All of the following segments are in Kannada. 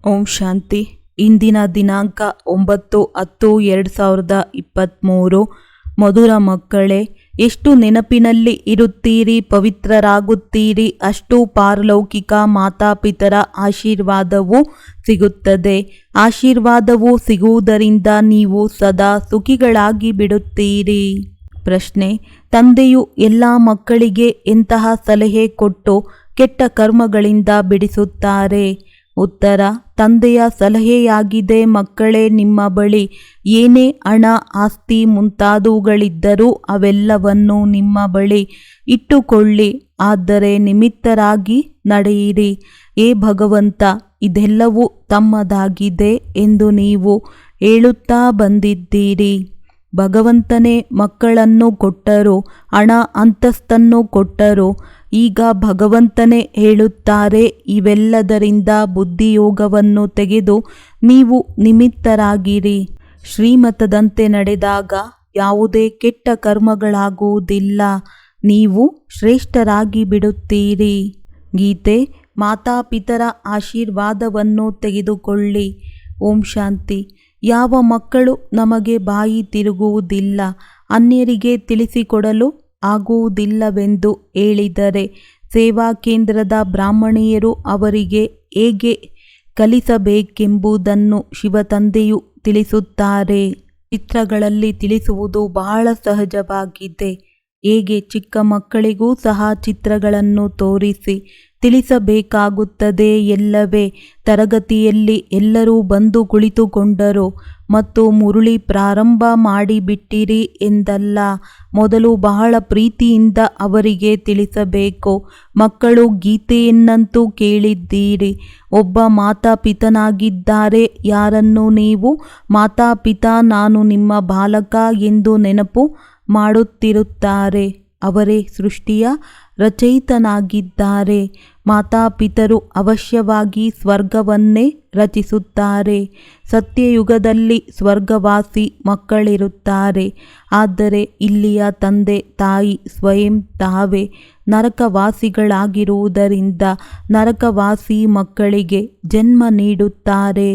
ಓಂ ಶಾಂತಿ. ಇಂದಿನ ದಿನಾಂಕ 9/10/2023. ಮಧುರ ಮಕ್ಕಳೇ, ಎಷ್ಟು ನೆನಪಿನಲ್ಲಿ ಇರುತ್ತೀರಿ, ಪವಿತ್ರರಾಗುತ್ತೀರಿ, ಅಷ್ಟು ಪಾರಲೌಕಿಕ ಮಾತಾಪಿತರ ಆಶೀರ್ವಾದವೂ ಸಿಗುತ್ತದೆ. ಆಶೀರ್ವಾದವು ಸಿಗುವುದರಿಂದ ನೀವು ಸದಾ ಸುಖಿಗಳಾಗಿ ಬಿಡುತ್ತೀರಿ. ಪ್ರಶ್ನೆ: ತಂದೆಯು ಎಲ್ಲ ಮಕ್ಕಳಿಗೆ ಎಂತಹ ಸಲಹೆ ಕೊಟ್ಟು ಕೆಟ್ಟ ಕರ್ಮಗಳಿಂದ ಬಿಡಿಸುತ್ತಾರೆ? ಉತ್ತರ: ತಂದೆಯ ಸಲಹೆಯಾಗಿದೆ, ಮಕ್ಕಳೇ, ನಿಮ್ಮ ಬಳಿ ಏನೇ ಹಣ, ಆಸ್ತಿ ಮುಂತಾದವುಗಳಿದ್ದರೂ ಅವೆಲ್ಲವನ್ನು ನಿಮ್ಮ ಬಳಿ ಇಟ್ಟುಕೊಳ್ಳಿ, ಆದರೆ ನಿಮಿತ್ತರಾಗಿ ನಡೆಯಿರಿ. ಏ ಭಗವಂತ, ಇದೆಲ್ಲವೂ ತಮ್ಮದಾಗಿದೆ ಎಂದು ನೀವು ಹೇಳುತ್ತಾ ಬಂದಿದ್ದೀರಿ. ಭಗವಂತನೇ ಮಕ್ಕಳನ್ನು ಕೊಟ್ಟರು, ಹಣ ಅಂತಸ್ತನ್ನು ಕೊಟ್ಟರು. ಈಗ ಭಗವಂತನೇ ಹೇಳುತ್ತಾರೆ, ಇವೆಲ್ಲದರಿಂದ ಬುದ್ಧಿಯೋಗವನ್ನು ತೆಗೆದು ನೀವು ನಿಮಿತ್ತರಾಗಿರಿ. ಶ್ರೀಮತದಂತೆ ನಡೆದಾಗ ಯಾವುದೇ ಕೆಟ್ಟ ಕರ್ಮಗಳಾಗುವುದಿಲ್ಲ. ನೀವು ಶ್ರೇಷ್ಠರಾಗಿ ಬಿಡುತ್ತೀರಿ. ಗೀತೆ: ಮಾತಾಪಿತರ ಆಶೀರ್ವಾದವನ್ನು ತೆಗೆದುಕೊಳ್ಳಿ. ಓಂ ಶಾಂತಿ. ಯಾವ ಮಕ್ಕಳು ನಮಗೆ ಬಾಯಿ ತಿರುಗುವುದಿಲ್ಲ, ಅನ್ಯರಿಗೆ ತಿಳಿಸಿಕೊಡಲು ಆಗುವುದಿಲ್ಲವೆಂದು ಹೇಳಿದರೆ ಸೇವಾ ಕೇಂದ್ರದ ಬ್ರಾಹ್ಮಣಿಯರು ಅವರಿಗೆ ಹೇಗೆ ಕಲಿಸಬೇಕೆಂಬುದನ್ನು ಶಿವತಂದೆಯು ತಿಳಿಸುತ್ತಾರೆ. ಚಿತ್ರಗಳಲ್ಲಿ ತಿಳಿಸುವುದು ಬಹಳ ಸಹಜವಾಗಿದೆ. ಹೇಗೆ ಚಿಕ್ಕ ಮಕ್ಕಳಿಗೂ ಸಹ ಚಿತ್ರಗಳನ್ನು ತೋರಿಸಿ ತಿಳಿಸಬೇಕಾಗುತ್ತದೆ ಎಲ್ಲವೇ. ತರಗತಿಯಲ್ಲಿ ಎಲ್ಲರೂ ಬಂದು ಕುಳಿತುಕೊಂಡರು ಮತ್ತು ಮುರುಳಿ ಪ್ರಾರಂಭ ಮಾಡಿಬಿಟ್ಟಿರಿ ಎಂದಲ್ಲ. ಮೊದಲು ಬಹಳ ಪ್ರೀತಿಯಿಂದ ಅವರಿಗೆ ತಿಳಿಸಬೇಕು. ಮಕ್ಕಳು ಗೀತೆಯನ್ನಂತೂ ಕೇಳಿದ್ದೀರಿ. ಒಬ್ಬ ಮಾತಾಪಿತನಾಗಿದ್ದಾರೆ, ಯಾರನ್ನು ನೀವು ಮಾತಾಪಿತ, ನಾನು ನಿಮ್ಮ ಬಾಲಕ ಎಂದು ನೆನಪು ಮಾಡುತ್ತಿರುತ್ತಾರೆ. ಅವರೇ ಸೃಷ್ಟಿಯ ರಚಯಿತನಾಗಿದ್ದಾರೆ. ಮಾತಾಪಿತರು ಅವಶ್ಯವಾಗಿ ಸ್ವರ್ಗವನ್ನೇ ರಚಿಸುತ್ತಾರೆ. ಸತ್ಯಯುಗದಲ್ಲಿ ಸ್ವರ್ಗವಾಸಿ ಮಕ್ಕಳಿರುತ್ತಾರೆ. ಆದರೆ ಇಲ್ಲಿಯ ತಂದೆ ತಾಯಿ ಸ್ವಯಂ ತಾವೇ ನರಕವಾಸಿಗಳಾಗಿರುವುದರಿಂದ ನರಕವಾಸಿ ಮಕ್ಕಳಿಗೆ ಜನ್ಮ ನೀಡುತ್ತಾರೆ.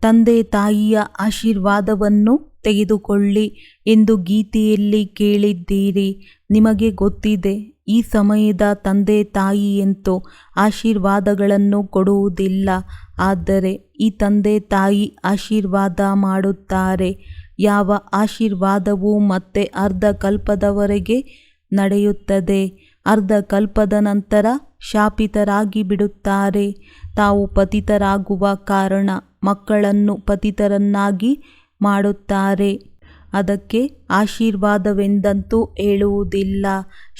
ತಂದೆ ತಾಯಿಯ ಆಶೀರ್ವಾದವನ್ನು ತೆಗೆದುಕೊಳ್ಳಿ ಎಂದು ಗೀತೆಯಲ್ಲಿ ಕೇಳಿದ್ದೀರಿ. ನಿಮಗೆ ಗೊತ್ತಿದೆ, ಈ ಸಮಯದ ತಂದೆ ತಾಯಿಯಂತೂ ಆಶೀರ್ವಾದಗಳನ್ನು ಕೊಡುವುದಿಲ್ಲ. ಆದರೆ ಈ ತಂದೆ ತಾಯಿ ಆಶೀರ್ವಾದ ಮಾಡುತ್ತಾರೆ. ಯಾವ ಆಶೀರ್ವಾದವೂ ಮತ್ತೆ ಅರ್ಧ ಕಲ್ಪದವರೆಗೆ ನಡೆಯುತ್ತದೆ. ಅರ್ಧ ಕಲ್ಪದ ನಂತರ ಶಾಪಿತರಾಗಿ ಬಿಡುತ್ತಾರೆ. ತಾವು ಪತಿತರಾಗುವ ಕಾರಣ ಮಕ್ಕಳನ್ನು ಪತಿತರನ್ನಾಗಿ ಮಾಡುತ್ತಾರೆ. ಅದಕ್ಕೆ ಆಶೀರ್ವಾದವೆಂದಂತೂ ಹೇಳುವುದಿಲ್ಲ.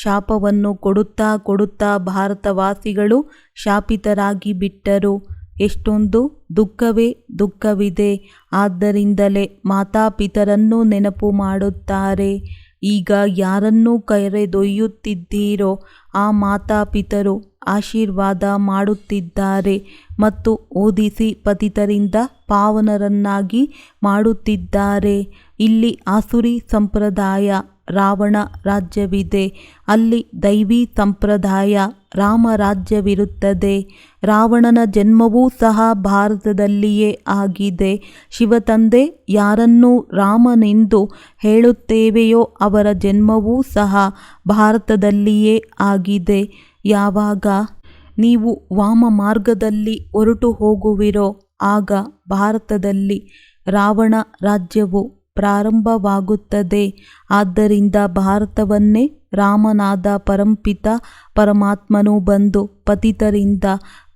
ಶಾಪವನ್ನು ಕೊಡುತ್ತಾ ಕೊಡುತ್ತಾ ಭಾರತವಾಸಿಗಳು ಶಾಪಿತರಾಗಿ ಬಿಟ್ಟರು. ಎಷ್ಟೊಂದು ದುಃಖವೇ ದುಃಖವಿದೆ. ಆದ್ದರಿಂದಲೇ ಮಾತಾಪಿತರನ್ನು ನೆನಪು ಮಾಡುತ್ತಾರೆ. ಈಗ ಯಾರನ್ನು ಕರೆದೊಯ್ಯುತ್ತಿದ್ದೀರೋ ಆ ಮಾತಾಪಿತರು ಆಶೀರ್ವಾದ ಮಾಡುತ್ತಿದ್ದಾರೆ ಮತ್ತು ಓದಿಸಿ ಪತಿತರಿಂದ ಪಾವನರನ್ನಾಗಿ ಮಾಡುತ್ತಿದ್ದಾರೆ. ಇಲ್ಲಿ ಆಸುರಿ ಸಂಪ್ರದಾಯ ರಾವಣ ರಾಜ್ಯವಿದೆ, ಅಲ್ಲಿ ದೈವಿ ಸಂಪ್ರದಾಯ ರಾಮ ರಾಜ್ಯವಿರುತ್ತದೆ. ರಾವಣನ ಜನ್ಮವೂ ಸಹ ಭಾರತದಲ್ಲಿಯೇ ಆಗಿದೆ. ಶಿವತಂದೆ ಯಾರನ್ನು ರಾಮನೆಂದು ಹೇಳುತ್ತೇವೆಯೋ ಅವರ ಜನ್ಮವೂ ಸಹ ಭಾರತದಲ್ಲಿಯೇ ಆಗಿದೆ. ಯಾವಾಗ ನೀವು ವಾಮ ಮಾರ್ಗದಲ್ಲಿ ಹೊರಟು ಹೋಗುವಿರೋ ಆಗ ಭಾರತದಲ್ಲಿ ರಾವಣ ರಾಜ್ಯವು ಪ್ರಾರಂಭವಾಗುತ್ತದೆ. ಆದ್ದರಿಂದ ಭಾರತವನ್ನೇ ರಾಮನಾದ ಪರಂಪಿತ ಪರಮಾತ್ಮನು ಬಂದು ಪತಿತರಿಂದ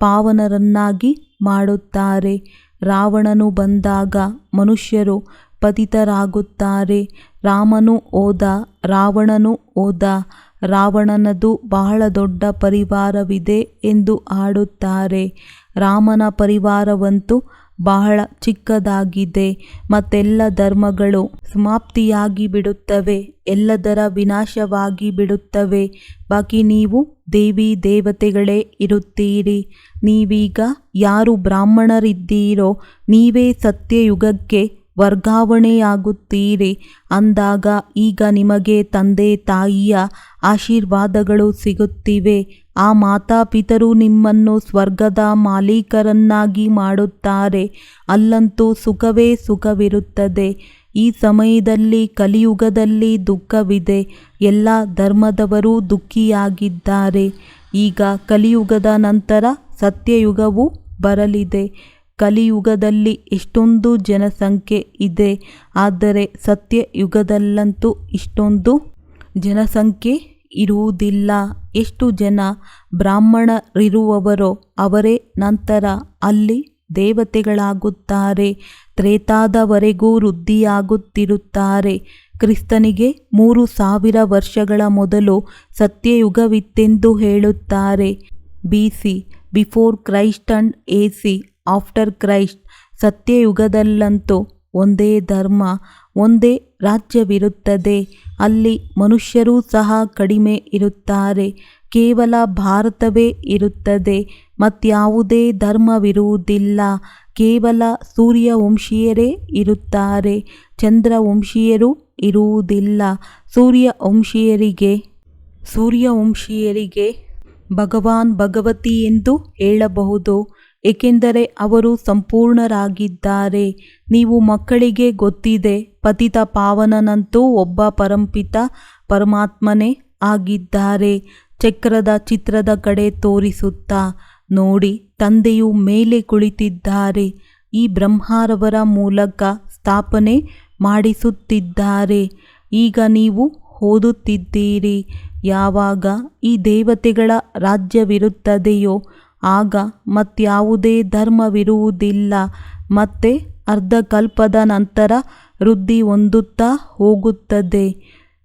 ಪಾವನರನ್ನಾಗಿ ಮಾಡುತ್ತಾರೆ. ರಾವಣನು ಬಂದಾಗ ಮನುಷ್ಯರು ಪತಿತರಾಗುತ್ತಾರೆ. ರಾಮನು ಹೋದ, ರಾವಣನು ಹೋದ. ರಾವಣನದು ಬಹಳ ದೊಡ್ಡ ಪರಿವಾರವಿದೆ ಎಂದು ಹಾಡುತ್ತಾರೆ. ರಾಮನ ಪರಿವಾರವಂತೂ ಬಹಳ ಚಿಕ್ಕದಾಗಿದೆ. ಮತ್ತೆಲ್ಲ ಧರ್ಮಗಳು ಸಮಾಪ್ತಿಯಾಗಿ ಬಿಡುತ್ತವೆ, ಎಲ್ಲದರ ವಿನಾಶವಾಗಿ ಬಿಡುತ್ತವೆ. ಬಾಕಿ ನೀವು ದೇವಿ ದೇವತೆಗಳೇ ಇರುತ್ತೀರಿ. ನೀವೀಗ ಯಾರು ಬ್ರಾಹ್ಮಣರಿದ್ದೀರೋ ನೀವೇ ಸತ್ಯಯುಗಕ್ಕೆ ವರ್ಗಾವಣೆಯಾಗುತ್ತೀರಿ. ಅಂದಾಗ ಈಗ ನಿಮಗೆ ತಂದೆ ತಾಯಿಯ ಆಶೀರ್ವಾದಗಳು ಸಿಗುತ್ತಿವೆ. ಆ ಮಾತಾಪಿತರು ನಿಮ್ಮನ್ನು ಸ್ವರ್ಗದ ಮಾಲೀಕರನ್ನಾಗಿ ಮಾಡುತ್ತಾರೆ. ಅಲ್ಲಂತೂ ಸುಖವೇ ಸುಖವಿರುತ್ತದೆ. ಈ ಸಮಯದಲ್ಲಿ ಕಲಿಯುಗದಲ್ಲಿ ದುಃಖವಿದೆ. ಎಲ್ಲ ಧರ್ಮದವರೂ ದುಃಖಿಯಾಗಿದ್ದಾರೆ. ಈಗ ಕಲಿಯುಗದ ನಂತರ ಸತ್ಯಯುಗವು ಬರಲಿದೆ. ಕಲಿಯುಗದಲ್ಲಿ ಎಷ್ಟೊಂದು ಜನಸಂಖ್ಯೆ ಇದೆ, ಆದರೆ ಸತ್ಯಯುಗದಲ್ಲಂತೂ ಇಷ್ಟೊಂದು ಜನಸಂಖ್ಯೆ ಇರುವುದಿಲ್ಲ. ಎಷ್ಟು ಜನ ಬ್ರಾಹ್ಮಣರಿರುವವರೋ ಅವರೇ ನಂತರ ಅಲ್ಲಿ ದೇವತೆಗಳಾಗುತ್ತಾರೆ. ತ್ರೇತಾದವರೆಗೂ ವೃದ್ಧಿಯಾಗುತ್ತಿರುತ್ತಾರೆ. ಕ್ರಿಸ್ತನಿಗೆ 3000 ವರ್ಷಗಳ ಮೊದಲು ಸತ್ಯಯುಗವಿತ್ತೆಂದು ಹೇಳುತ್ತಾರೆ. BC before Christ and AC after Christ. ಸತ್ಯಯುಗದಲ್ಲಂತೂ ಒಂದೇ ಧರ್ಮ, ಒಂದೇ ರಾಜ್ಯವಿರುತ್ತದೆ. ಅಲ್ಲಿ ಮನುಷ್ಯರೂ ಸಹ ಕಡಿಮೆ ಇರುತ್ತಾರೆ. ಕೇವಲ ಭಾರತವೇ ಇರುತ್ತದೆ. ಮತ್ಯಾವುದೇ ಧರ್ಮವಿರುವುದಿಲ್ಲ. ಕೇವಲ ಸೂರ್ಯವಂಶೀಯರೇ ಇರುತ್ತಾರೆ. ಚಂದ್ರವಂಶೀಯರು ಇರುವುದಿಲ್ಲ. ಸೂರ್ಯವಂಶೀಯರಿಗೆ ಭಗವಾನ್ ಭಗವತಿ ಎಂದು ಹೇಳಬಹುದು, ಏಕೆಂದರೆ ಅವರು ಸಂಪೂರ್ಣರಾಗಿದ್ದಾರೆ. ನೀವು ಮಕ್ಕಳಿಗೆ ಗೊತ್ತಿದೆ, ಪತಿತ ಪಾವನನಂತೂ ಒಬ್ಬ ಪರಂಪಿತ ಪರಮಾತ್ಮನೇ ಆಗಿದ್ದಾರೆ. ಚಕ್ರದ ಚಿತ್ರದ ಕಡೆ ತೋರಿಸುತ್ತಾ, ನೋಡಿ, ತಂದೆಯು ಮೇಲೆ ಕುಳಿತಿದ್ದಾರೆ. ಈ ಬ್ರಹ್ಮರವರ ಮೂಲಕ ಸ್ಥಾಪನೆ ಮಾಡಿಸುತ್ತಿದ್ದಾರೆ. ಈಗ ನೀವು ಓದುತ್ತಿದ್ದೀರಿ. ಯಾವಾಗ ಈ ದೇವತೆಗಳ ರಾಜ್ಯವಿರುತ್ತದೆಯೋ ಆಗ ಮತ್ಯಾವುದೇ ಧರ್ಮವಿರುವುದಿಲ್ಲ. ಮತ್ತೆ ಅರ್ಧಕಲ್ಪದ ನಂತರ ವೃದ್ಧಿ ಹೊಂದುತ್ತಾ ಹೋಗುತ್ತದೆ.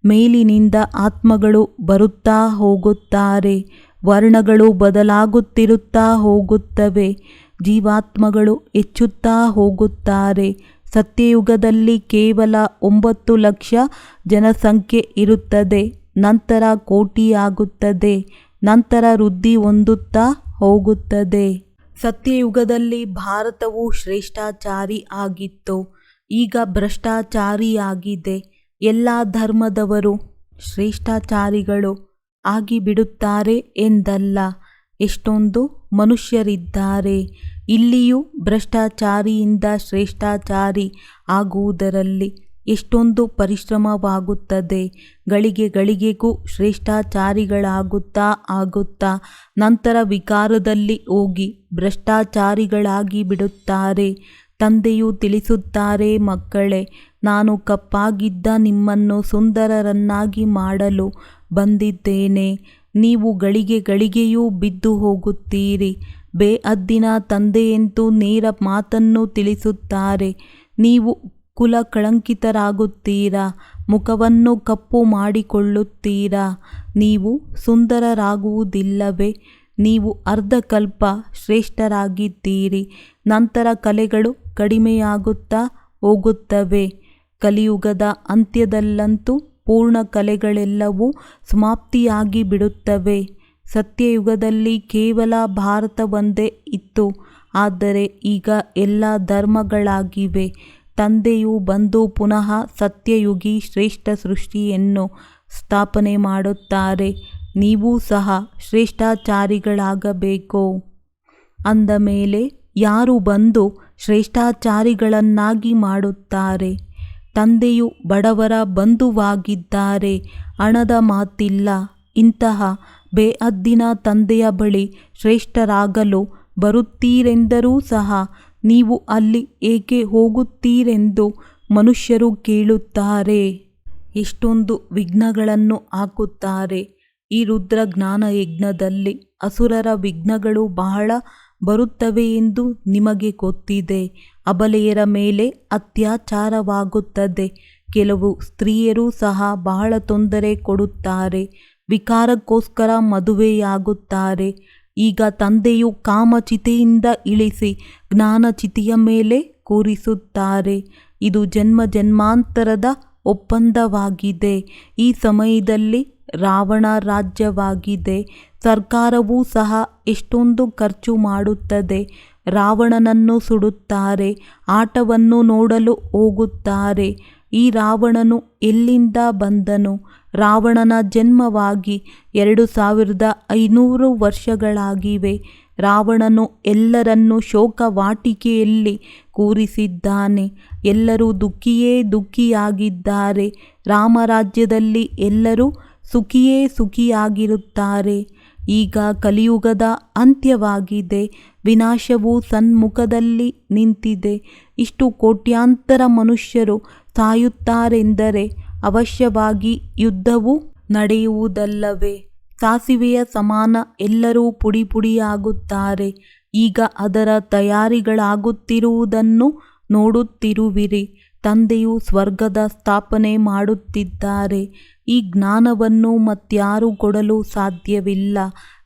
ಮೇಲಿನಿಂದ ಆತ್ಮಗಳು ಬರುತ್ತಾ ಹೋಗುತ್ತಾರೆ. ವರ್ಣಗಳು ಬದಲಾಗುತ್ತಿರುತ್ತಾ ಹೋಗುತ್ತವೆ. ಜೀವಾತ್ಮಗಳು ಹೆಚ್ಚುತ್ತಾ ಹೋಗುತ್ತಾರೆ. ಸತ್ಯಯುಗದಲ್ಲಿ ಕೇವಲ 9 ಲಕ್ಷ ಜನಸಂಖ್ಯೆ ಇರುತ್ತದೆ. ನಂತರ ಕೋಟಿಯಾಗುತ್ತದೆ. ನಂತರ ವೃದ್ಧಿ ಹೊಂದುತ್ತಾ ಹೋಗುತ್ತದೆ. ಸತ್ಯಯುಗದಲ್ಲಿ ಭಾರತವು ಶ್ರೇಷ್ಠಾಚಾರಿ ಆಗಿತ್ತು. ಈಗ ಭ್ರಷ್ಟಾಚಾರಿಯಾಗಿದೆ. ಎಲ್ಲ ಧರ್ಮದವರು ಶ್ರೇಷ್ಠಾಚಾರಿಗಳು ಆಗಿಬಿಡುತ್ತಾರೆ ಎಂದಲ್ಲ. ಎಷ್ಟೊಂದು ಮನುಷ್ಯರಿದ್ದಾರೆ. ಇಲ್ಲಿಯೂ ಭ್ರಷ್ಟಾಚಾರಿಯಿಂದ ಶ್ರೇಷ್ಠಾಚಾರಿ ಆಗುವುದರಲ್ಲಿ ಎಷ್ಟೊಂದು ಪರಿಶ್ರಮವಾಗುತ್ತದೆ. ಗಳಿಗೆಗೂ ಶ್ರೇಷ್ಠಾಚಾರಿಗಳಾಗುತ್ತಾ ನಂತರ ವಿಕಾರದಲ್ಲಿ ಹೋಗಿ ಭ್ರಷ್ಟಾಚಾರಿಗಳಾಗಿ ಬಿಡುತ್ತಾರೆ. ತಂದೆಯು ತಿಳಿಸುತ್ತಾರೆ, ಮಕ್ಕಳೇ, ನಾನು ಕಪ್ಪಾಗಿದ್ದ ನಿಮ್ಮನ್ನು ಸುಂದರರನ್ನಾಗಿ ಮಾಡಲು ಬಂದಿದ್ದೇನೆ. ನೀವು ಗಳಿಗೆಯೂ ಬಿದ್ದು ಹೋಗುತ್ತೀರಿ. ಬೇಅದ್ದಿನ ತಂದೆಯಂತೂ ನೇರ ಮಾತನ್ನು ತಿಳಿಸುತ್ತಾರೆ. ನೀವು ಕುಲಕಳಂಕಿತರಾಗುತ್ತೀರಾ, ಮುಖವನ್ನು ಕಪ್ಪು ಮಾಡಿಕೊಳ್ಳುತ್ತೀರಾ. ನೀವು ಸುಂದರರಾಗುವುದಿಲ್ಲವೇ? ನೀವು ಅರ್ಧಕಲ್ಪ ಶ್ರೇಷ್ಠರಾಗಿದ್ದೀರಿ. ನಂತರ ಕಲೆಗಳು ಕಡಿಮೆಯಾಗುತ್ತಾ ಹೋಗುತ್ತವೆ. ಕಲಿಯುಗದ ಅಂತ್ಯದಲ್ಲಂತೂ ಪೂರ್ಣ ಕಲೆಗಳೆಲ್ಲವೂ ಸಮಾಪ್ತಿಯಾಗಿ ಬಿಡುತ್ತವೆ. ಸತ್ಯಯುಗದಲ್ಲಿ ಕೇವಲ ಭಾರತ ಒಂದೇ ಇತ್ತು, ಆದರೆ ಈಗ ಎಲ್ಲ ಧರ್ಮಗಳಾಗಿವೆ. ತಂದೆಯು ಬಂದು ಪುನಃ ಸತ್ಯಯುಗಿ ಶ್ರೇಷ್ಠ ಸೃಷ್ಟಿಯನ್ನು ಸ್ಥಾಪನೆ ಮಾಡುತ್ತಾರೆ. ನೀವೂ ಸಹ ಶ್ರೇಷ್ಠಾಚಾರಿಗಳಾಗಬೇಕು. ಅಂದ ಮೇಲೆ ಯಾರು ಬಂದು ಶ್ರೇಷ್ಠಾಚಾರಿಗಳನ್ನಾಗಿ ಮಾಡುತ್ತಾರೆ? ತಂದೆಯು ಬಡವರ ಬಂಧುವಾಗಿದ್ದಾರೆ. ಹಣದ ಮಾತಿಲ್ಲ. ಇಂತಹ ಬೇಅದ್ದಿನ ತಂದೆಯ ಬಳಿ ಶ್ರೇಷ್ಠರಾಗಲು ಬರುತ್ತೀರೆಂದರೂ ಸಹ ನೀವು ಅಲ್ಲಿ ಏಕೆ ಹೋಗುತ್ತೀರೆಂದು ಮನುಷ್ಯರು ಕೇಳುತ್ತಾರೆ. ಎಷ್ಟೊಂದು ವಿಘ್ನಗಳನ್ನು ಹಾಕುತ್ತಾರೆ. ಈ ರುದ್ರ ಜ್ಞಾನ ಯಜ್ಞದಲ್ಲಿ ಅಸುರರ ವಿಘ್ನಗಳು ಬಹಳ ಬರುತ್ತವೆ ಎಂದು ನಿಮಗೆ ಗೊತ್ತಿದೆ. ಅಬಲೆಯರ ಮೇಲೆ ಅತ್ಯಾಚಾರವಾಗುತ್ತದೆ. ಕೆಲವು ಸ್ತ್ರೀಯರು ಸಹ ಬಹಳ ತೊಂದರೆ ಕೊಡುತ್ತಾರೆ. ವಿಕಾರಕ್ಕೋಸ್ಕರ ಮದುವೆಯಾಗುತ್ತಾರೆ. ಈಗ ತಂದೆಯು ಕಾಮಚಿತೆಯಿಂದ ಇಳಿಸಿ ಜ್ಞಾನಚಿತೆಯ ಮೇಲೆ ಕೂರಿಸುತ್ತಾರೆ. ಇದು ಜನ್ಮಾಂತರದ ಒಪ್ಪಂದವಾಗಿದೆ. ಈ ಸಮಯದಲ್ಲಿ ರಾವಣ ರಾಜ್ಯವಾಗಿದೆ. ಸರ್ಕಾರವೂ ಸಹ ಎಷ್ಟೊಂದು ಖರ್ಚು ಮಾಡುತ್ತದೆ. ರಾವಣನನ್ನು ಸುಡುತ್ತಾರೆ. ಆಟವನ್ನು ನೋಡಲು ಹೋಗುತ್ತಾರೆ. ಈ ರಾವಣನು ಎಲ್ಲಿಂದ ಬಂದನು? ರಾವಣನ ಜನ್ಮವಾಗಿ 2500 ವರ್ಷಗಳಾಗಿವೆ. ರಾವಣನು ಎಲ್ಲರನ್ನೂ ಶೋಕವಾಟಿಕೆಯಲ್ಲಿ ಕೂರಿಸಿದ್ದಾನೆ. ಎಲ್ಲರೂ ದುಃಖಿಯೇ ದುಃಖಿಯಾಗಿದ್ದಾರೆ. ರಾಮರಾಜ್ಯದಲ್ಲಿ ಎಲ್ಲರೂ ಸುಖಿಯೇ ಸುಖಿಯಾಗಿರುತ್ತಾರೆ. ಈಗ ಕಲಿಯುಗದ ಅಂತ್ಯವಾಗಿದೆ. ವಿನಾಶವು ಸನ್ಮುಖದಲ್ಲಿ ನಿಂತಿದೆ. ಇಷ್ಟು ಕೋಟ್ಯಾಂತರ ಮನುಷ್ಯರು ಸಾಯುತ್ತಾರೆಂದರೆ ಅವಶ್ಯವಾಗಿ ಯುದ್ಧವು ನಡೆಯುವುದಲ್ಲವೇ? ಸಾಸಿವೆಯ ಸಮಾನ ಎಲ್ಲರೂ ಪುಡಿ ಪುಡಿಯಾಗುತ್ತಾರೆ. ಈಗ ಅದರ ತಯಾರಿಗಳಾಗುತ್ತಿರುವುದನ್ನು ನೋಡುತ್ತಿರುವಿರಿ. ತಂದೆಯು ಸ್ವರ್ಗದ ಸ್ಥಾಪನೆ ಮಾಡುತ್ತಿದ್ದಾರೆ. ಈ ಜ್ಞಾನವನ್ನು ಮತ್ಯಾರೂ ಕೊಡಲು ಸಾಧ್ಯವಿಲ್ಲ.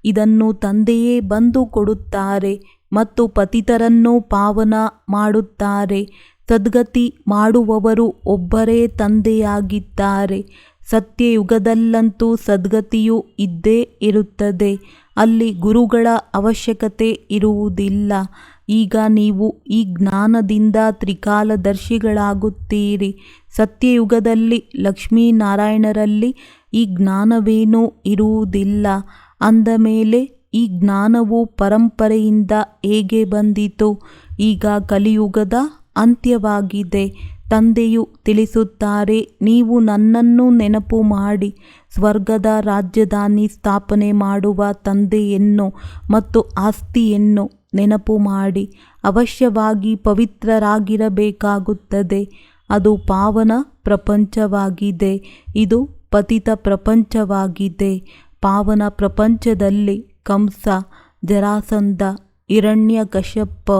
ಇದನ್ನು ತಂದೆಯೇ ಬಂದು ಕೊಡುತ್ತಾರೆ ಮತ್ತು ಪತಿತರನ್ನು ಪಾವನ ಮಾಡುತ್ತಾರೆ. ಸದ್ಗತಿ ಮಾಡುವವರು ಒಬ್ಬರೇ ತಂದೆಯಾಗಿದ್ದಾರೆ. ಸತ್ಯಯುಗದಲ್ಲಂತೂ ಸದ್ಗತಿಯು ಇದ್ದೇ ಇರುತ್ತದೆ. ಅಲ್ಲಿ ಗುರುಗಳ ಅವಶ್ಯಕತೆ ಇರುವುದಿಲ್ಲ. ಈಗ ನೀವು ಈ ಜ್ಞಾನದಿಂದ ತ್ರಿಕಾಲದರ್ಶಿಗಳಾಗುತ್ತೀರಿ. ಸತ್ಯಯುಗದಲ್ಲಿ ಲಕ್ಷ್ಮೀನಾರಾಯಣರಲ್ಲಿ ಈ ಜ್ಞಾನವೇನೂ ಇರುವುದಿಲ್ಲ. ಅಂದ ಮೇಲೆ ಈ ಜ್ಞಾನವು ಪರಂಪರೆಯಿಂದ ಹೇಗೆ ಬಂದಿತು? ಈಗ ಕಲಿಯುಗದ ಅಂತ್ಯವಾಗಿದೆ. ತಂದೆಯು ತಿಳಿಸುತ್ತಾರೆ, ನೀವು ನನ್ನನ್ನು ನೆನಪು ಮಾಡಿ ಸ್ವರ್ಗದ ರಾಜಧಾನಿ ಸ್ಥಾಪನೆ ಮಾಡುವ ತಂದೆಯನ್ನು ಮತ್ತು ಆಸ್ತಿಯನ್ನು ನೆನಪು ಮಾಡಿ. ಅವಶ್ಯವಾಗಿ ಪವಿತ್ರರಾಗಿರಬೇಕಾಗುತ್ತದೆ. ಅದು ಪಾವನ ಪ್ರಪಂಚವಾಗಿದೆ. ಇದು ಪತಿತ ಪ್ರಪಂಚವಾಗಿದೆ. ಪಾವನ ಪ್ರಪಂಚದಲ್ಲಿ ಕಂಸ, ಜರಾಸಂಧ, ಹಿರಣ್ಯಕಶ್ಯಪ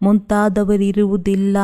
ಮುಂತಾದವರಿರುವುದಿಲ್ಲ.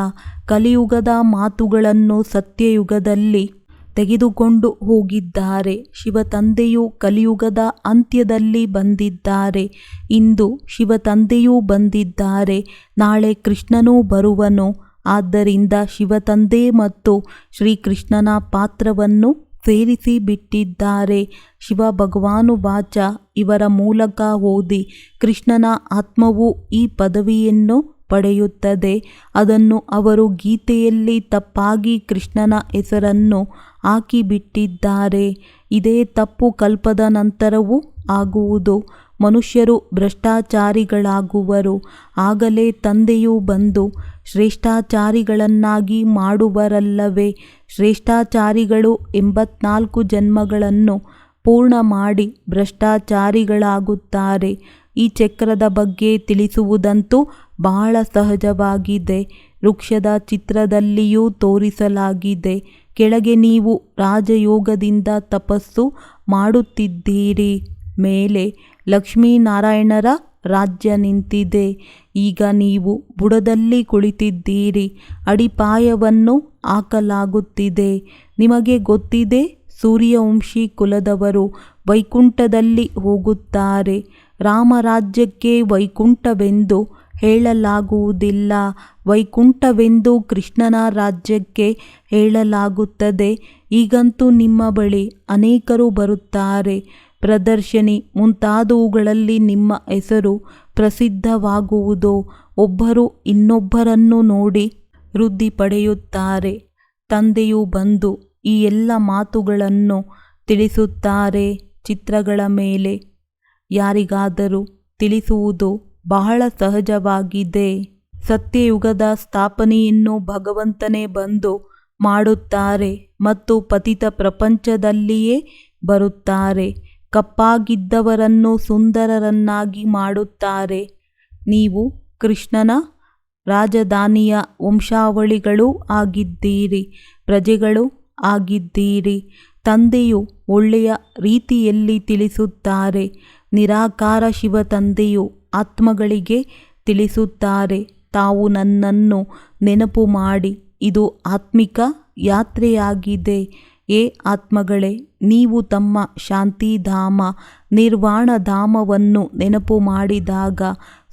ಕಲಿಯುಗದ ಮಾತುಗಳನ್ನು ಸತ್ಯಯುಗದಲ್ಲಿ ತೆಗೆದುಕೊಂಡು ಹೋಗಿದ್ದಾರೆ. ಶಿವತಂದೆಯು ಕಲಿಯುಗದ ಅಂತ್ಯದಲ್ಲಿ ಬಂದಿದ್ದಾರೆ. ಇಂದು ಶಿವತಂದೆಯೂ ಬಂದಿದ್ದಾರೆ. ನಾಳೆ ಕೃಷ್ಣನೂ ಬರುವನು. ಆದ್ದರಿಂದ ಶಿವತಂದೆ ಮತ್ತು ಶ್ರೀಕೃಷ್ಣನ ಪಾತ್ರವನ್ನು ಸೇರಿಸಿ ಬಿಟ್ಟಿದ್ದಾರೆ. ಶಿವ ಭಗವಾನುವಾಚ ಇವರ ಮೂಲಕ ಓದಿ. ಕೃಷ್ಣನ ಆತ್ಮವು ಈ ಪದವಿಯನ್ನು ಪಡೆಯುತ್ತದೆ. ಅದನ್ನು ಅವರು ಗೀತೆಯಲ್ಲಿ ತಪ್ಪಾಗಿ ಕೃಷ್ಣನ ಹೆಸರನ್ನು ಹಾಕಿಬಿಟ್ಟಿದ್ದಾರೆ. ಇದೇ ತಪ್ಪು ಕಲ್ಪದ ನಂತರವೂ ಆಗುವುದು. ಮನುಷ್ಯರು ಭ್ರಷ್ಟಾಚಾರಿಗಳಾಗುವರು. ಆಗಲೇ ತಂದೆಯು ಬಂದು ಶ್ರೇಷ್ಠಾಚಾರಿಗಳನ್ನಾಗಿ ಮಾಡುವರಲ್ಲವೇ? ಶ್ರೇಷ್ಠಾಚಾರಿಗಳು 84 ಜನ್ಮಗಳನ್ನು ಪೂರ್ಣ ಮಾಡಿ ಭ್ರಷ್ಟಾಚಾರಿಗಳಾಗುತ್ತಾರೆ. ಈ ಚಕ್ರದ ಬಗ್ಗೆ ತಿಳಿಸುವುದಂತೂ ಬಹಳ ಸಹಜವಾಗಿದೆ. ವೃಕ್ಷದ ಚಿತ್ರದಲ್ಲಿಯೂ ತೋರಿಸಲಾಗಿದೆ. ಕೆಳಗೆ ನೀವು ರಾಜಯೋಗದಿಂದ ತಪಸ್ಸು ಮಾಡುತ್ತಿದ್ದೀರಿ. ಮೇಲೆ ಲಕ್ಷ್ಮೀನಾರಾಯಣರ ರಾಜ್ಯ ನಿಂತಿದೆ. ಈಗ ನೀವು ಬುಡದಲ್ಲಿ ಕುಳಿತಿದ್ದೀರಿ. ಅಡಿಪಾಯವನ್ನು ಹಾಕಲಾಗುತ್ತಿದೆ. ನಿಮಗೆ ಗೊತ್ತಿದೆ, ಸೂರ್ಯವಂಶಿ ಕುಲದವರು ವೈಕುಂಠದಲ್ಲಿ ಹೋಗುತ್ತಾರೆ. ರಾಮರಾಜ್ಯಕ್ಕೆ ವೈಕುಂಠವೆಂದು ಹೇಳಲಾಗುವುದಿಲ್ಲ. ವೈಕುಂಠವೆಂದು ಕೃಷ್ಣನ ರಾಜ್ಯಕ್ಕೆ ಹೇಳಲಾಗುತ್ತದೆ. ಈಗಂತೂ ನಿಮ್ಮ ಬಳಿ ಅನೇಕರು ಬರುತ್ತಾರೆ. ಪ್ರದರ್ಶನಿ ಮುಂತಾದವುಗಳಲ್ಲಿ ನಿಮ್ಮ ಹೆಸರು ಪ್ರಸಿದ್ಧವಾಗುವುದು. ಒಬ್ಬರು ಇನ್ನೊಬ್ಬರನ್ನು ನೋಡಿ ವೃದ್ಧಿ ಪಡೆಯುತ್ತಾರೆ. ತಂದೆಯು ಬಂದು ಈ ಎಲ್ಲ ಮಾತುಗಳನ್ನು ತಿಳಿಸುತ್ತಾರೆ ಚಿತ್ರಗಳ ಮೇಲೆ. ಯಾರಿಗಾದರೂ ತಿಳಿಸುವುದು ಬಹಳ ಸಹಜವಾಗಿದೆ. ಸತ್ಯಯುಗದ ಸ್ಥಾಪನೆಯನ್ನು ಭಗವಂತನೇ ಬಂದು ಮಾಡುತ್ತಾರೆ ಮತ್ತು ಪತಿತ ಪ್ರಪಂಚದಲ್ಲಿಯೇ ಬರುತ್ತಾರೆ. ಕಪ್ಪಾಗಿದ್ದವರನ್ನು ಸುಂದರರನ್ನಾಗಿ ಮಾಡುತ್ತಾರೆ. ನೀವು ಕೃಷ್ಣನ ರಾಜಧಾನಿಯ ವಂಶಾವಳಿಗಳೂ ಆಗಿದ್ದೀರಿ, ಪ್ರಜೆಗಳು ಆಗಿದ್ದೀರಿ. ತಂದೆಯು ಒಳ್ಳೆಯ ರೀತಿಯಲ್ಲಿ ತಿಳಿಸುತ್ತಾರೆ. ನಿರಾಕಾರ ಶಿವ ತಂದೆಯು ಆತ್ಮಗಳಿಗೆ ತಿಳಿಸುತ್ತಾರೆ, ತಾವು ನನ್ನನ್ನು ನೆನಪು ಮಾಡಿ. ಇದು ಆತ್ಮಿಕ ಯಾತ್ರೆಯಾಗಿದೆ. ಏ ಆತ್ಮಗಳೇ, ನೀವು ತಮ್ಮ ಶಾಂತಿಧಾಮ ನಿರ್ವಾಣಧಾಮವನ್ನು ನೆನಪು ಮಾಡಿದಾಗ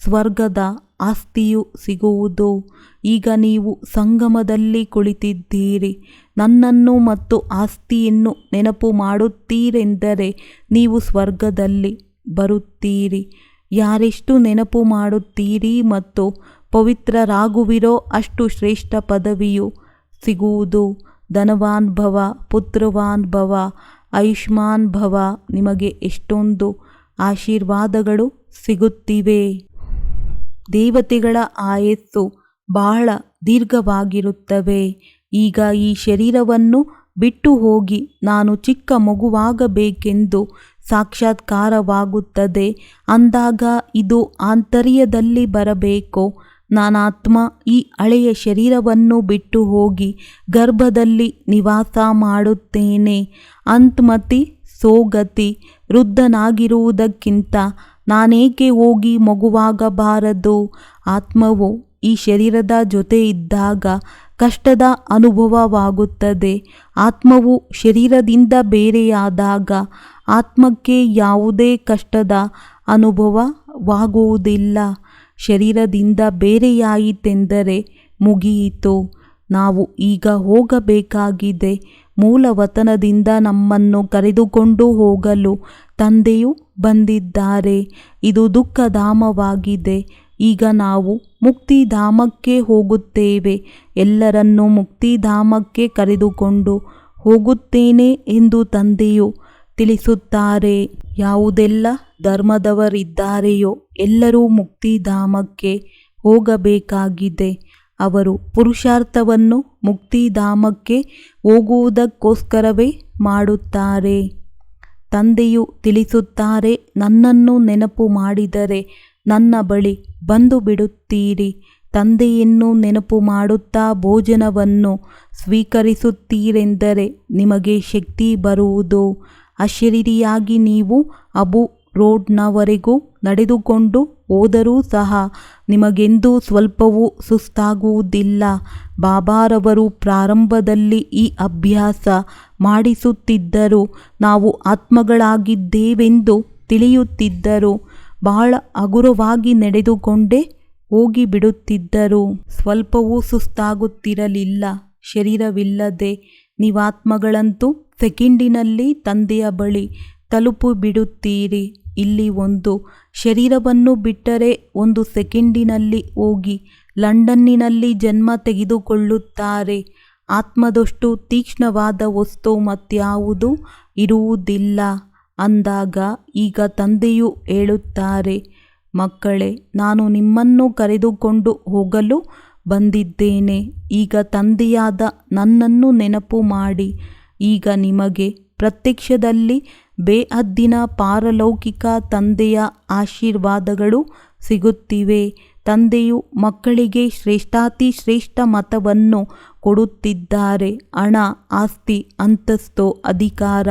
ಸ್ವರ್ಗದ ಆಸ್ತಿಯು ಸಿಗುವುದು. ಈಗ ನೀವು ಸಂಗಮದಲ್ಲಿ ಕುಳಿತಿದ್ದೀರಿ. ನನ್ನನ್ನು ಮತ್ತು ಆಸ್ತಿಯನ್ನು ನೆನಪು ಮಾಡುತ್ತೀರೆಂದರೆ ನೀವು ಸ್ವರ್ಗದಲ್ಲಿ ಬರುತ್ತೀರಿ. ಯಾರೆಷ್ಟು ನೆನಪು ಮಾಡುತ್ತೀರಿ ಮತ್ತು ಪವಿತ್ರರಾಗುವಿರೋ ಅಷ್ಟು ಶ್ರೇಷ್ಠ ಪದವಿಯು ಸಿಗುವುದು. ಧನವಾನ್ ಭವ, ಪುತ್ರವಾನ್ ಭವ, ಆಯುಷ್ಮಾನ್ ಭವ. ನಿಮಗೆ ಎಷ್ಟೊಂದು ಆಶೀರ್ವಾದಗಳು ಸಿಗುತ್ತಿವೆ. ದೇವತೆಗಳ ಆಯಸ್ಸು ಬಹಳ ದೀರ್ಘವಾಗಿರುತ್ತವೆ. ಈಗ ಈ ಶರೀರವನ್ನು ಬಿಟ್ಟು ಹೋಗಿ ನಾನು ಚಿಕ್ಕ ಮಗುವಾಗಬೇಕೆಂದು ಸಾಕ್ಷಾತ್ಕಾರವಾಗುತ್ತದೆ. ಅಂದಾಗ ಇದು ಆಂತರ್ಯದಲ್ಲಿ ಬರಬೇಕು. ನಾನಾತ್ಮ ಈ ಹಳೆಯ ಶರೀರವನ್ನು ಬಿಟ್ಟು ಹೋಗಿ ಗರ್ಭದಲ್ಲಿ ನಿವಾಸ ಮಾಡುತ್ತೇನೆ. ಅಂತ್ಮತಿ ಸೋಗತಿ. ವೃದ್ಧನಾಗಿರುವುದಕ್ಕಿಂತ ನಾನೇಕೆ ಹೋಗಿ ಮಗುವಾಗಬಾರದು? ಆತ್ಮವು ಈ ಶರೀರದ ಜೊತೆ ಇದ್ದಾಗ ಕಷ್ಟದ ಅನುಭವವಾಗುತ್ತದೆ. ಆತ್ಮವು ಶರೀರದಿಂದ ಬೇರೆಯಾದಾಗ ಆತ್ಮಕ್ಕೆ ಯಾವುದೇ ಕಷ್ಟದ ಅನುಭವವಾಗುವುದಿಲ್ಲ. ಶರೀರದಿಂದ ಬೇರೆಯಾಯಿತೆಂದರೆ ಮುಗಿಯಿತು. ನಾವು ಈಗ ಹೋಗಬೇಕಾಗಿದೆ. ಮೂಲವತನದಿಂದ ನಮ್ಮನ್ನು ಕರೆದುಕೊಂಡು ಹೋಗಲು ತಂದೆಯು ಬಂದಿದ್ದಾರೆ. ಇದು ದುಃಖಧಾಮವಾಗಿದೆ. ಈಗ ನಾವು ಮುಕ್ತಿಧಾಮಕ್ಕೆ ಹೋಗುತ್ತೇವೆ. ಎಲ್ಲರನ್ನೂ ಮುಕ್ತಿಧಾಮಕ್ಕೆ ಕರೆದುಕೊಂಡು ಹೋಗುತ್ತೇನೆ ಎಂದು ತಂದೆಯು ತಿಳಿಸುತ್ತಾರೆ. ಯಾವುದೆಲ್ಲ ಧರ್ಮದವರಿದ್ದಾರೆಯೋ ಎಲ್ಲರೂ ಮುಕ್ತಿಧಾಮಕ್ಕೆ ಹೋಗಬೇಕಾಗಿದೆ. ಅವರು ಪುರುಷಾರ್ಥವನ್ನು ಮುಕ್ತಿಧಾಮಕ್ಕೆ ಹೋಗುವುದಕ್ಕೋಸ್ಕರವೇ ಮಾಡುತ್ತಾರೆ. ತಂದೆಯು ತಿಳಿಸುತ್ತಾರೆ, ನನ್ನನ್ನು ನೆನಪು ಮಾಡಿದರೆ ನನ್ನ ಬಳಿ ಬಂದು ಬಿಡುತ್ತೀರಿ. ತಂದೆಯನ್ನು ನೆನಪು ಮಾಡುತ್ತಾ ಭೋಜನವನ್ನು ಸ್ವೀಕರಿಸುತ್ತೀರೆಂದರೆ ನಿಮಗೆ ಶಕ್ತಿ ಬರುವುದು. ಅಶರೀರಿಯಾಗಿ ನೀವು ಅಬು ರೋಡ್ನವರೆಗೂ ನಡೆದುಕೊಂಡು ಹೋದರೂ ಸಹ ನಿಮಗೆಂದೂ ಸ್ವಲ್ಪವೂ ಸುಸ್ತಾಗುವುದಿಲ್ಲ. ಬಾಬಾರವರು ಪ್ರಾರಂಭದಲ್ಲಿ ಈ ಅಭ್ಯಾಸ ಮಾಡಿಸುತ್ತಿದ್ದರು. ನಾವು ಆತ್ಮಗಳಾಗಿದ್ದೇವೆಂದು ತಿಳಿಯುತ್ತಿದ್ದರು. ಬಹಳ ಹಗುರವಾಗಿ ನಡೆದುಕೊಂಡೇ ಹೋಗಿಬಿಡುತ್ತಿದ್ದರು. ಸ್ವಲ್ಪವೂ ಸುಸ್ತಾಗುತ್ತಿರಲಿಲ್ಲ. ಶರೀರವಿಲ್ಲದೆ ನೀವಾತ್ಮಗಳಂತೂ ಸೆಕೆಂಡಿನಲ್ಲಿ ತಂದೆಯ ಬಳಿ ತಲುಪಿಬಿಡುತ್ತೀರಿ. ಇಲ್ಲಿ ಒಂದು ಶರೀರವನ್ನು ಬಿಟ್ಟರೆ 1 ಸೆಕೆಂಡಿನಲ್ಲಿ ಹೋಗಿ ಲಂಡನ್ನಿನಲ್ಲಿ ಜನ್ಮ ತೆಗೆದುಕೊಳ್ಳುತ್ತಾರೆ. ಆತ್ಮದಷ್ಟು ತೀಕ್ಷ್ಣವಾದ ವಸ್ತು ಮತ್ಯಾವುದೂ ಇರುವುದಿಲ್ಲ. ಅಂದಾಗ ಈಗ ತಂದೆಯು ಹೇಳುತ್ತಾರೆ, ಮಕ್ಕಳೇ, ನಾನು ನಿಮ್ಮನ್ನು ಕರೆದುಕೊಂಡು ಹೋಗಲು ಬಂದಿದ್ದೇನೆ. ಈಗ ತಂದೆಯಾದ ನನ್ನನ್ನು ನೆನಪು ಮಾಡಿ. ಈಗ ನಿಮಗೆ ಪ್ರತ್ಯಕ್ಷದಲ್ಲಿ ಬೇಹದ್ದಿನ ಪಾರಲೌಕಿಕ ತಂದೆಯ ಆಶೀರ್ವಾದಗಳು ಸಿಗುತ್ತಿವೆ. ತಂದೆಯು ಮಕ್ಕಳಿಗೆ ಶ್ರೇಷ್ಠಾತಿ ಶ್ರೇಷ್ಠ ಮತವನ್ನು ಕೊಡುತ್ತಿದ್ದಾರೆ. ಹಣ, ಆಸ್ತಿ, ಅಂತಸ್ತು, ಅಧಿಕಾರ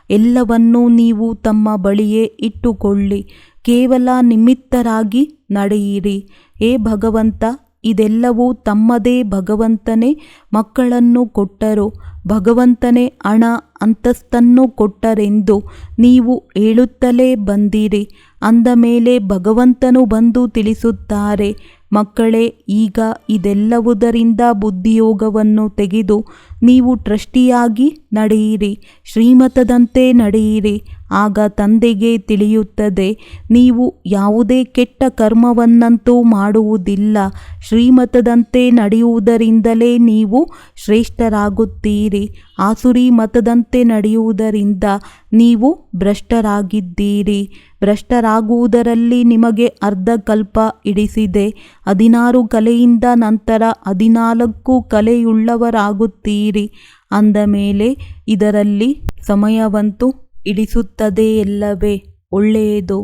ಎಲ್ಲವನ್ನೂ ನೀವು ತಮ್ಮ ಬಳಿಯೇ ಇಟ್ಟುಕೊಳ್ಳಿ. ಕೇವಲ ನಿಮಿತ್ತರಾಗಿ ನಡೆಯಿರಿ. ಹೇ ಭಗವಂತ, ಇದೆಲ್ಲವೂ ತಮ್ಮದೇ. ಭಗವಂತನೇ ಮಕ್ಕಳನ್ನು ಕೊಟ್ಟರು. ಭಗವಂತನೇ ಹಣ, ಅಂತಸ್ತನ್ನು ಕೊಟ್ಟರೆಂದು ನೀವು ಹೇಳುತ್ತಲೇ ಬಂದಿರಿ. ಅಂದ ಮೇಲೆ ಭಗವಂತನು ಬಂದು ತಿಳಿಸುತ್ತಾರೆ, ಮಕ್ಕಳೇ, ಈಗ ಇದೆಲ್ಲವುದರಿಂದ ಬುದ್ಧಿಯೋಗವನ್ನು ತೆಗೆದು ನೀವು ಟ್ರಸ್ಟಿಯಾಗಿ ನಡೆಯಿರಿ. ಶ್ರೀಮತದಂತೆ ನಡೆಯಿರಿ. ಆಗ ತಂದೆಗೆ ತಿಳಿಯುತ್ತದೆ, ನೀವು ಯಾವುದೇ ಕೆಟ್ಟ ಕರ್ಮವನ್ನಂತೂ ಮಾಡುವುದಿಲ್ಲ. ಶ್ರೀಮತದಂತೆ ನಡೆಯುವುದರಿಂದಲೇ ನೀವು ಶ್ರೇಷ್ಠರಾಗುತ್ತೀರಿ. ಆಸುರಿ ಮತದಂತೆ ನಡೆಯುವುದರಿಂದ ನೀವು ಭ್ರಷ್ಟರಾಗಿದ್ದೀರಿ. ಭ್ರಷ್ಟರಾಗುವುದರಲ್ಲಿ ನಿಮಗೆ ಅರ್ಧಕಲ್ಪ ಹಿಡಿಸಿದೆ. 16 ಕಲೆಯಿಂದ ನಂತರ 14 ಕಲೆಯುಳ್ಳವರಾಗುತ್ತೀರಿ. ಅಂದ ಮೇಲೆ ಇದರಲ್ಲಿ ಸಮಯವಂತೂ ಹಿಡಿಸುತ್ತದೆಯಲ್ಲವೇ? ಒಳ್ಳೆಯದು.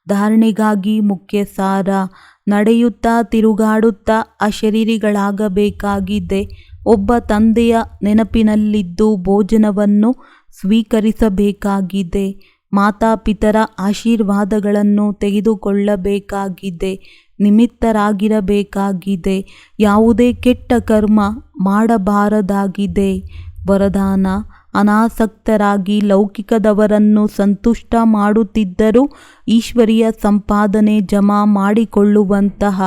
ಧಾರಣೆಗಾಗಿ ಮುಖ್ಯ ಸಾರ. ನಡೆಯುತ್ತಾ ತಿರುಗಾಡುತ್ತಾ ಅಶರೀರಿಗಳಾಗಬೇಕಾಗಿದೆ. ಒಬ್ಬ ತಂದೆಯ ನೆನಪಿನಲ್ಲಿದ್ದು ಭೋಜನವನ್ನು ಸ್ವೀಕರಿಸಬೇಕಾಗಿದೆ. ಮಾತಾಪಿತರ ಆಶೀರ್ವಾದಗಳನ್ನು ತೆಗೆದುಕೊಳ್ಳಬೇಕಾಗಿದೆ. ನಿಮಿತ್ತರಾಗಿರಬೇಕಾಗಿದೆ. ಯಾವುದೇ ಕೆಟ್ಟ ಕರ್ಮ ಮಾಡಬಾರದಾಗಿದೆ. ವರದಾನ: ಅನಾಸಕ್ತರಾಗಿ ಲೌಕಿಕದವರನ್ನು ಸಂತುಷ್ಟ ಮಾಡುತ್ತಿದ್ದರೂ ಈಶ್ವರೀಯ ಸಂಪಾದನೆ ಜಮಾ ಮಾಡಿಕೊಳ್ಳುವಂತಹ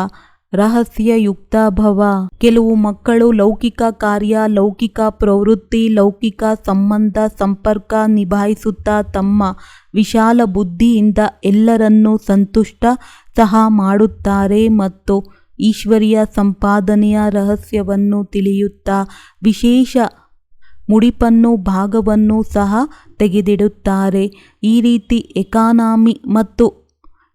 ರಹಸ್ಯಯುಕ್ತ ಭವ. ಕೆಲವು ಮಕ್ಕಳು ಲೌಕಿಕ ಕಾರ್ಯ, ಲೌಕಿಕ ಪ್ರವೃತ್ತಿ, ಲೌಕಿಕ ಸಂಬಂಧ ಸಂಪರ್ಕ ನಿಭಾಯಿಸುತ್ತಾ ತಮ್ಮ ವಿಶಾಲ ಬುದ್ಧಿಯಿಂದ ಎಲ್ಲರನ್ನೂ ಸಂತುಷ್ಟ ಸಹ ಮಾಡುತ್ತಾರೆ ಮತ್ತು ಈಶ್ವರೀಯ ಸಂಪಾದನೆಯ ರಹಸ್ಯವನ್ನು ತಿಳಿಯುತ್ತಾ ವಿಶೇಷ ಮುಡಿಪನ್ನು ಭಾಗವನ್ನು ಸಹ ತೆಗೆದಿಡುತ್ತಾರೆ. ಈ ರೀತಿ ಎಕಾನಾಮಿ ಮತ್ತು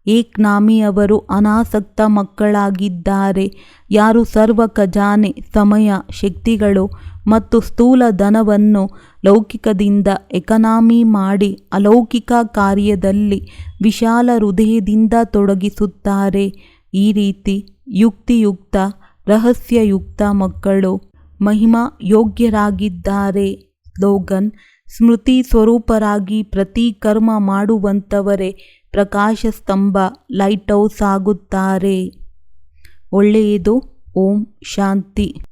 ಏಕ್ನಾಮಿಯವರು ಅನಾಸಕ್ತ ಮಕ್ಕಳಾಗಿದ್ದಾರೆ. ಯಾರು ಸರ್ವ ಖಜಾನೆ, ಸಮಯ, ಶಕ್ತಿಗಳು ಮತ್ತು ಸ್ಥೂಲ ಧನವನ್ನು ಲೌಕಿಕದಿಂದ ಎಕಾನಮಿ ಮಾಡಿ ಅಲೌಕಿಕ ಕಾರ್ಯದಲ್ಲಿ ವಿಶಾಲ ಹೃದಯದಿಂದ ತೊಡಗಿಸುತ್ತಾರೆ. ಈ ರೀತಿ ಯುಕ್ತಿಯುಕ್ತ ರಹಸ್ಯಯುಕ್ತ ಮಕ್ಕಳು ಮಹಿಮಾ ಯೋಗ್ಯರಾಗಿದ್ದಾರೆ. ಸ್ಲೋಗನ್: ಸ್ಮೃತಿ ಸ್ವರೂಪರಾಗಿ ಪ್ರತಿ ಕರ್ಮ ಮಾಡುವಂಥವರೇ ಪ್ರಕಾಶ ಸ್ತಂಭ ಲೈಟ್ ಹೌಸ್ ಆಗುತ್ತಾರೆ. ಒಳ್ಳೆಯದು. ಓಂ ಶಾಂತಿ.